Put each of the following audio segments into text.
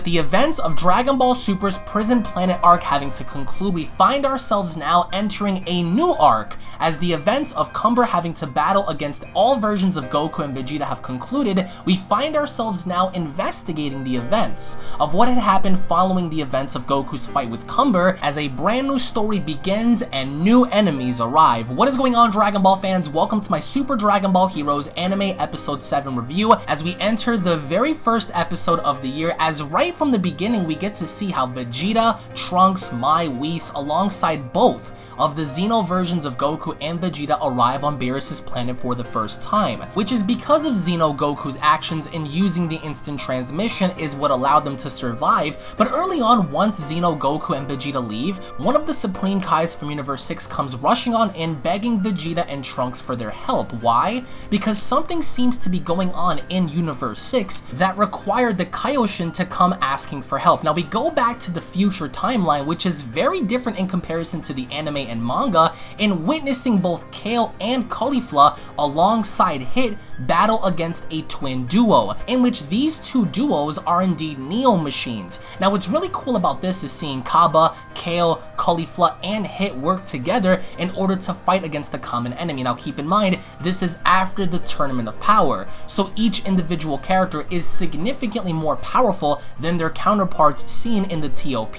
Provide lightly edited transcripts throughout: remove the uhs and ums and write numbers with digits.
with the events of Dragon Ball Super's Prison Planet arc having to conclude, we find ourselves now entering a new arc, as the events of Cumber having to battle against all versions of Goku and Vegeta have concluded. We find ourselves now investigating the events of what had happened following the events of Goku's fight with Cumber, as a brand new story begins and new enemies arrive. What is going on, Dragon Ball fans? Welcome to my Super Dragon Ball Heroes Anime Episode 7 review, as we enter the very first episode of the year, as right from the beginning we get to see how Vegeta, Trunks, Mai, Whis, alongside both of the Xeno versions of Goku and Vegeta arrive on Beerus' planet for the first time, which is because of Xeno Goku's actions in using the instant transmission is what allowed them to survive. But early on, once Xeno Goku and Vegeta leave, one of the Supreme Kais from Universe 6 comes rushing on in, begging Vegeta and Trunks for their help. Why? Because something seems to be going on in Universe 6 that required the Kaioshin to come asking for help. Now we go back to the future timeline, which is very different in comparison to the anime and manga, in witnessing both Kale and Caulfia alongside Hit battle against a twin duo, in which these two duos are indeed Neo machines. Now what's really cool about this is seeing Kaba, Kale, Caulfia, and Hit work together in order to fight against the common enemy. Now keep in mind, this is after the Tournament of Power, so each individual character is significantly more powerful than their counterparts seen in the TOP.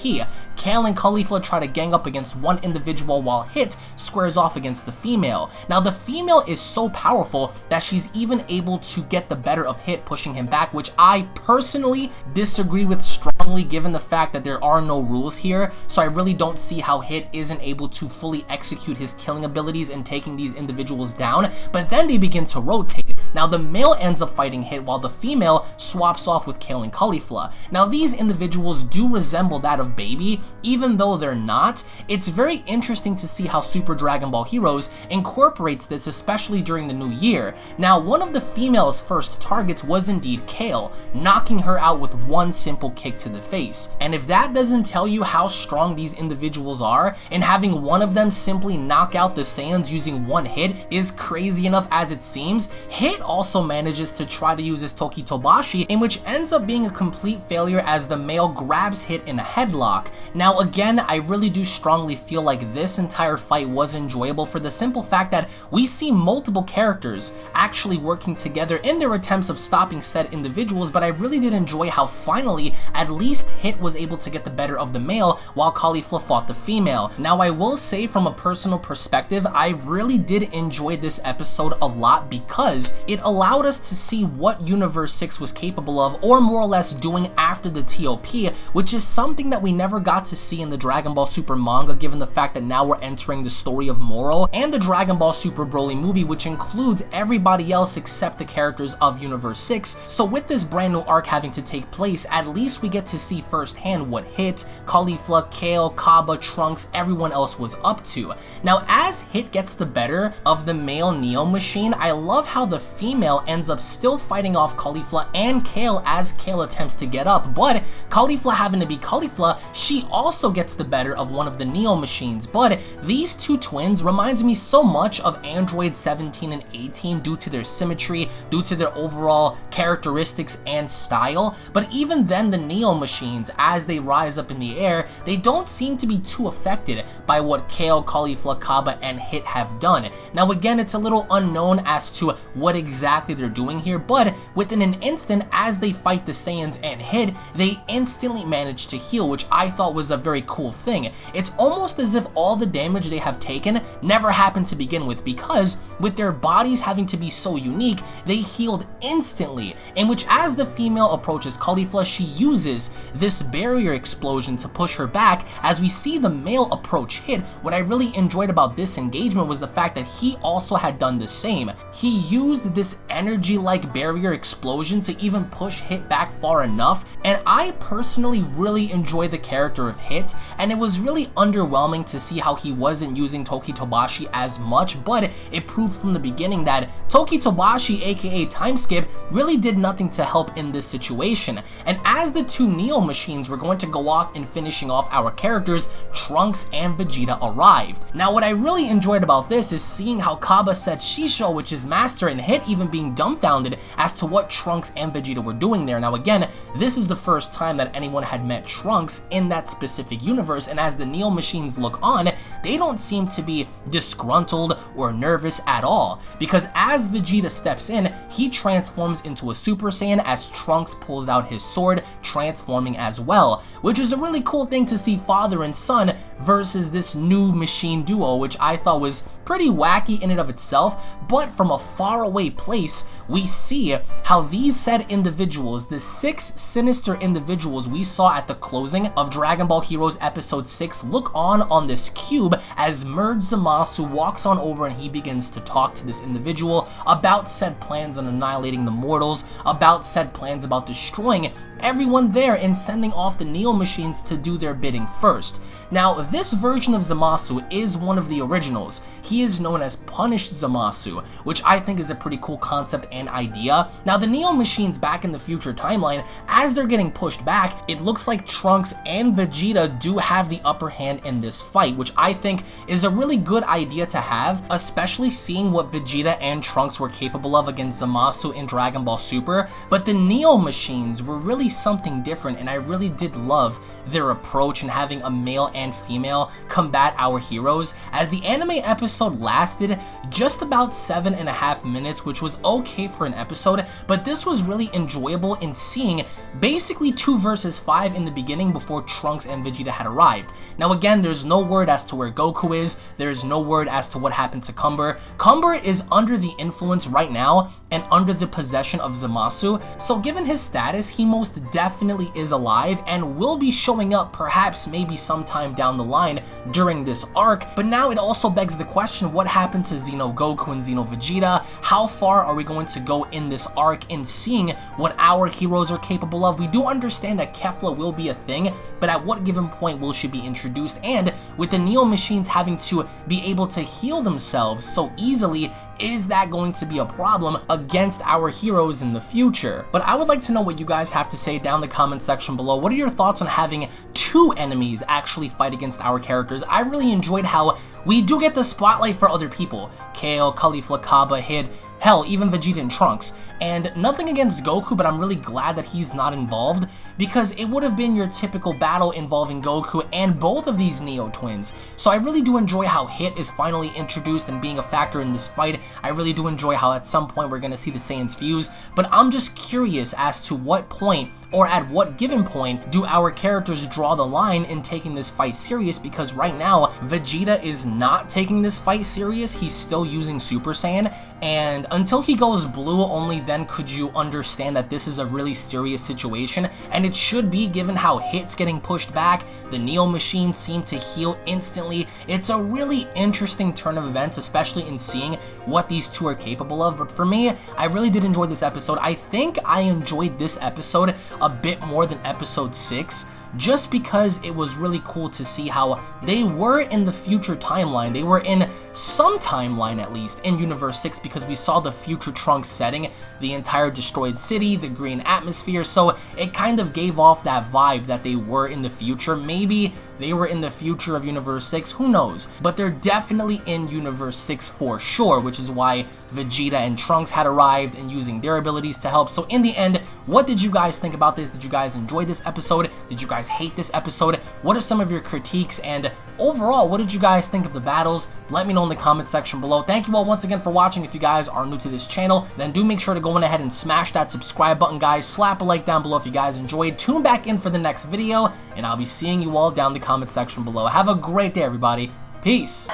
Kale and Caulfia try to gang up against one individual while Hit squares off against the female. Now the female is so powerful that she's even able to get the better of Hit, pushing him back, which I personally disagree with strongly given the fact that there are no rules here, so I really don't see how Hit isn't able to fully execute his killing abilities and taking these individuals down. But then they begin to rotate. Now the male ends up fighting Hit while the female swaps off with Kale and Caulfia. Now these individuals do resemble that of Baby, even though they're not. It's very interesting to see how Super Dragon Ball Heroes incorporates this, especially during the new year. Now one of the female's first targets was indeed Kale, knocking her out with one simple kick to the face. And if that doesn't tell you how strong these individuals are, and having one of them simply knock out the Saiyans using one hit is crazy enough as it seems, Hit also manages to try to use his Toki Tobashi, in which ends up being a complete failure as the male grabs Hit in a headlock. Now again, I really do strongly feel like this entire fight was enjoyable for the simple fact that we see multiple characters actually working together in their attempts of stopping said individuals, but I really did enjoy how finally at least Hit was able to get the better of the male while Caulfia fought the female. Now I will say, from a personal perspective, I really did enjoy this episode a lot because it allowed us to see what Universe 6 was capable of, or more or less doing after the TOP, which is something that we never got to see in the Dragon Ball Super manga, given the fact that now we're entering the story of Moro, and the Dragon Ball Super Broly movie, which includes everybody else except the characters of Universe 6. So with this brand new arc having to take place, at least we get to see firsthand what Hit, Caulfia, Kale, Kaba, Trunks, everyone else was up to. Now as Hit gets the better of the male Neo machine, I love how the female ends up still fighting off Caulfia and Kale as Kale attempts to get up, but Caulfia having to be Caulfia, she also gets the better of one of the Neo machines. But these two twins reminds me so much of Android 17 and 18 due to their symmetry, due to their overall characteristics and style. But even then, the Neo machines, as they rise up in the air, they don't seem to be too affected by what Kale, Caulfia, Kaba, and Hit have done. Now again, it's a little unknown as to what exactly they're doing here, but within an instant, as they fight the Saiyans and Hit, they instantly manage to heal, which I thought was a very cool thing. It's almost as if all the damage they have taken never happened to begin with, because with their bodies having to be so unique, they healed instantly, in which as the female approaches Caulfia, she uses this barrier explosion to push her back. As we see the male approach Hit, what I really enjoyed about this engagement was the fact that he also had done the same. He used this energy-like barrier explosion to even push Hit back far enough, and I personally really enjoy the character of Hit, and it was really underwhelming to see how he wasn't using Toki Tobashi as much, but it proved from the beginning that Toki Tobashi, aka Time Skip, really did nothing to help in this situation. And as the two Neo machines were going to go off in finishing off our characters, Trunks and Vegeta arrived. Now what I really enjoyed about this is seeing how Kaba said Shisho, which is Master, and Hit even being dumbfounded as to what Trunks and Vegeta were doing there. Now again, this is the first time that anyone had met Trunks in that specific universe, and as the Neo Machines look on, they don't seem to be disgruntled or nervous at all, because as Vegeta steps in, he transforms into a Super Saiyan as Trunks pulls out his sword, transforming as well, which is a really cool thing to see father and son versus this new machine duo, which I thought was pretty wacky in and of itself. But from a faraway place, we see how these said individuals, the 6 sinister individuals we saw at the closing of Dragon Ball Heroes Episode 6, look on this cube as Merge Zamasu walks on over and he begins to talk to this individual about said plans on annihilating the mortals, about said plans about destroying everyone there and sending off the Neo Machines to do their bidding first. Now, this version of Zamasu is one of the originals. He is known as Punished Zamasu, which I think is a pretty cool concept and idea. Now, the Neo Machines back in the future timeline, as they're getting pushed back, it looks like Trunks and Vegeta do have the upper hand in this fight, which I think is a really good idea to have, especially seeing what Vegeta and Trunks were capable of against Zamasu in Dragon Ball Super. But the Neo Machines were really something different, and I really did love their approach in having a male and female combat our heroes, as the anime episode lasted just about 7.5 minutes, which was okay for an episode, but this was really enjoyable in seeing basically 2 versus 5 in the beginning before Trunks and Vegeta had arrived. Now again, there's no word as to where Goku is, there's no word as to what happened to Cumber. Cumber is under the influence right now and under the possession of Zamasu, so given his status, he most definitely is alive and will be showing up perhaps maybe sometime down the line during this arc. But now it also begs the question, what happened to Xeno Goku and Xeno Vegeta? How far are we going to go in this arc in seeing what our heroes are capable of? We do understand that Kefla will be a thing, but at what given point will she be introduced? And with the Neo Machines having to be able to heal themselves so easily, is that going to be a problem against our heroes in the future? But I would like to know what you guys have to say down in the comment section below. What are your thoughts on having 2 enemies actually fight against our characters? I really enjoyed how we do get the spotlight for other people. Kale, Caulfia, Kaba, Hid, hell, even Vegeta and Trunks. And nothing against Goku, but I'm really glad that he's not involved, because it would have been your typical battle involving Goku and both of these Neo twins. So I really do enjoy how Hit is finally introduced and being a factor in this fight. I really do enjoy how at some point we're going to see the Saiyans fuse, but I'm just curious as to what point or at what given point do our characters draw the line in taking this fight serious, because right now Vegeta is not taking this fight serious. He's still using Super Saiyan, and until he goes blue, only then could you understand that this is a really serious situation, and it should be, given how Hit's getting pushed back, the Neo Machines seem to heal instantly. It's a really interesting turn of events, especially in seeing what these 2 are capable of. But for me, I really did enjoy this episode. I think I enjoyed this episode a bit more than episode 6, just because it was really cool to see how they were in the future timeline. They were in some timeline, at least, in Universe 6, because we saw the future Trunks setting, the entire destroyed city, the green atmosphere, so it kind of gave off that vibe that they were in the future. Maybe they were in the future of Universe 6, who knows? But they're definitely in Universe 6 for sure, which is why Vegeta and Trunks had arrived and using their abilities to help. So in the end, what did you guys think about this? Did you guys enjoy this episode? Did you guys hate this episode? What are some of your critiques? And overall, what did you guys think of the battles? Let me know in the comment section below. Thank you all once again for watching. If you guys are new to this channel, then do make sure to go on ahead and smash that subscribe button, guys. Slap a like down below if you guys enjoyed. Tune back in for the next video, and I'll be seeing you all down in the comment section below. Have a great day, everybody. Peace.